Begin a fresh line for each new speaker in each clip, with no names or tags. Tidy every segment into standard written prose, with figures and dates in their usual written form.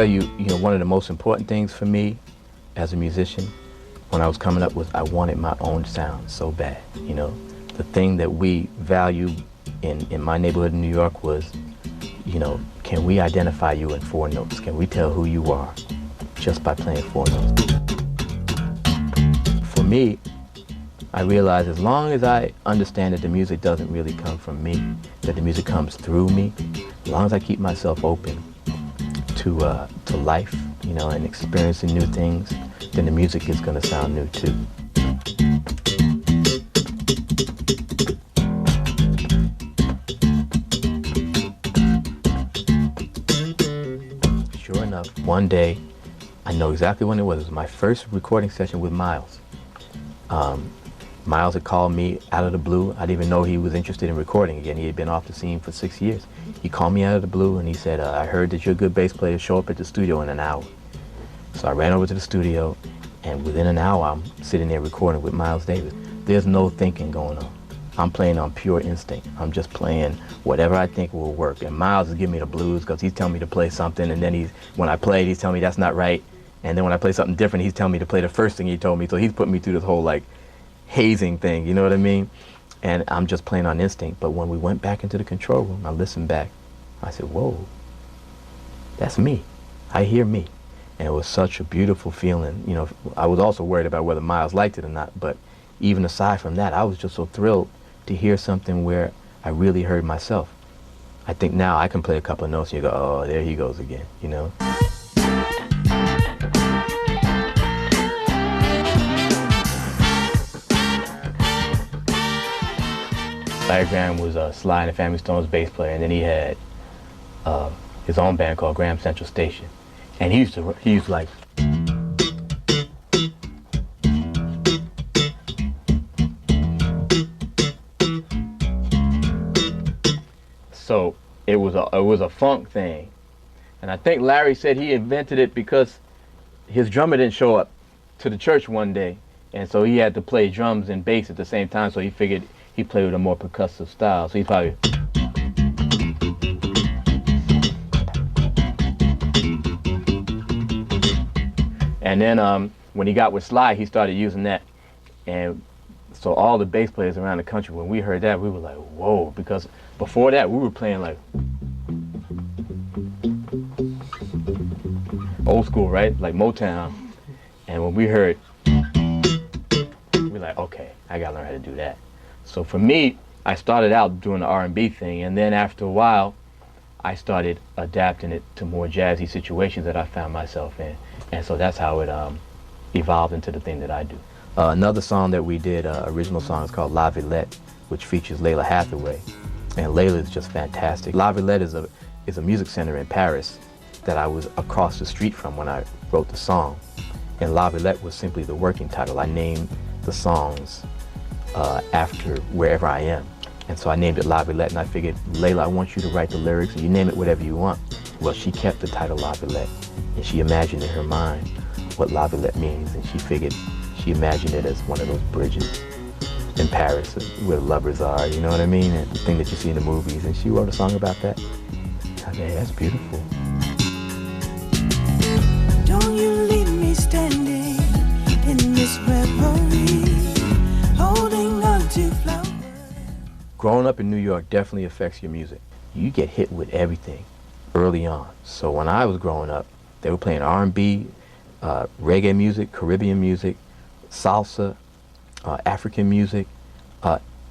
tell you, one of the most important things for me as a musician when I was coming up was I wanted my own sound so bad. The thing that we value in my neighborhood in New York was, can we identify you in 4 notes? Can we tell who you are just by playing 4 notes? For me, I realized as long as I understand that the music doesn't really come from me, that the music comes through me, as long as I keep myself open to life, and experiencing new things, then the music is going to sound new too. Sure enough, one day, I know exactly when it was. It was my first recording session with Miles. Miles had called me out of the blue. I didn't even know he was interested in recording again. He had been off the scene for 6 years. He called me out of the blue and he said, I heard that you're a good bass player. Show up at the studio in an hour. So I ran over to the studio, and within an hour, I'm sitting there recording with Miles Davis. There's no thinking going on. I'm playing on pure instinct. I'm just playing whatever I think will work. And Miles is giving me the blues because he's telling me to play something, and then when I play it, he's telling me that's not right. And then when I play something different, he's telling me to play the first thing he told me. So he's putting me through this whole hazing thing, you know what I mean? And I'm just playing on instinct. But when we went back into the control room, I listened back. I said, whoa, that's me. I hear me. And it was such a beautiful feeling. I was also worried about whether Miles liked it or not, but even aside from that, I was just so thrilled to hear something where I really heard myself. I think now I can play a couple of notes and you go, oh, there he goes again, Larry Graham was Sly and the Family Stone's bass player, and then he had his own band called Graham Central Station. And he used like, so it was a funk thing. And I think Larry said he invented it because his drummer didn't show up to the church one day, and so he had to play drums and bass at the same time, so he figured he played with a more percussive style. So he's probably, and then when he got with Sly, he started using that. And so all the bass players around the country, when we heard that, we were like, whoa, because before that, we were playing like old school, right? Like Motown. And when we heard, we were like, okay, I gotta learn how to do that. So for me, I started out doing the R&B thing, and then after a while, I started adapting it to more jazzy situations that I found myself in. And so that's how it evolved into the thing that I do. Another song that we did, original song, is called La Villette, which features Lalah Hathaway. And Lalah is just fantastic. La Villette is a music center in Paris that I was across the street from when I wrote the song. And La Villette was simply the working title. I named the songs after wherever I am. And so I named it La Villette, and I figured, Lalah, I want you to write the lyrics, and you name it whatever you want. Well, she kept the title La Villette, and she imagined in her mind what La Villette means, and she imagined it as one of those bridges in Paris where lovers are, you know what I mean? And the thing that you see in the movies, and she wrote a song about that. I said, hey, that's beautiful.
Don't you leave me standing in this reverie, holding on to flowers.
Growing up in New York definitely affects your music. You get hit with everything early on. So when I was growing up, they were playing R&B, reggae music, Caribbean music, salsa, African music,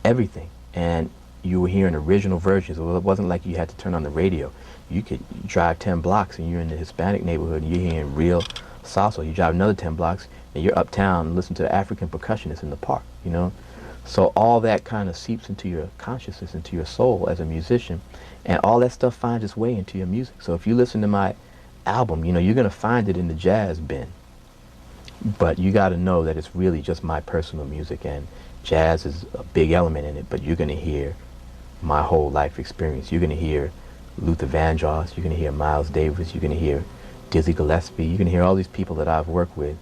everything. And you were hearing original versions. It wasn't like you had to turn on the radio. You could drive 10 blocks and you're in the Hispanic neighborhood and you're hearing real salsa. You drive another 10 blocks and you're uptown and listen to the African percussionists in the park, So all that kind of seeps into your consciousness, into your soul as a musician, and all that stuff finds its way into your music. So if you listen to my album, you're going to find it in the jazz bin. But you got to know that it's really just my personal music, and jazz is a big element in it, but you're going to hear my whole life experience. You're going to hear Luther Vandross, you're going to hear Miles Davis, you're going to hear Dizzy Gillespie, you're going to hear all these people that I've worked with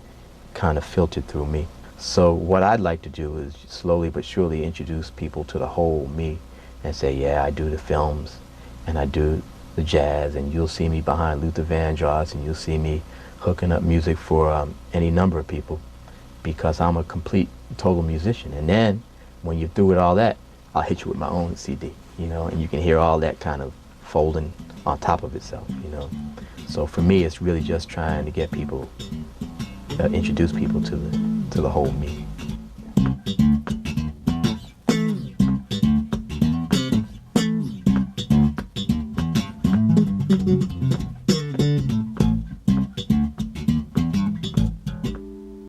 kind of filtered through me. So what I'd like to do is slowly but surely introduce people to the whole me and say, yeah, I do the films and I do the jazz, and you'll see me behind Luther Vandross, and you'll see me hooking up music for any number of people, because I'm a complete, total musician. And then, when you're through with all that, I'll hit you with my own CD, you know, and you can hear all that kind of folding on top of itself, you know. So for me, it's really just trying to get people, introduce people to the whole me.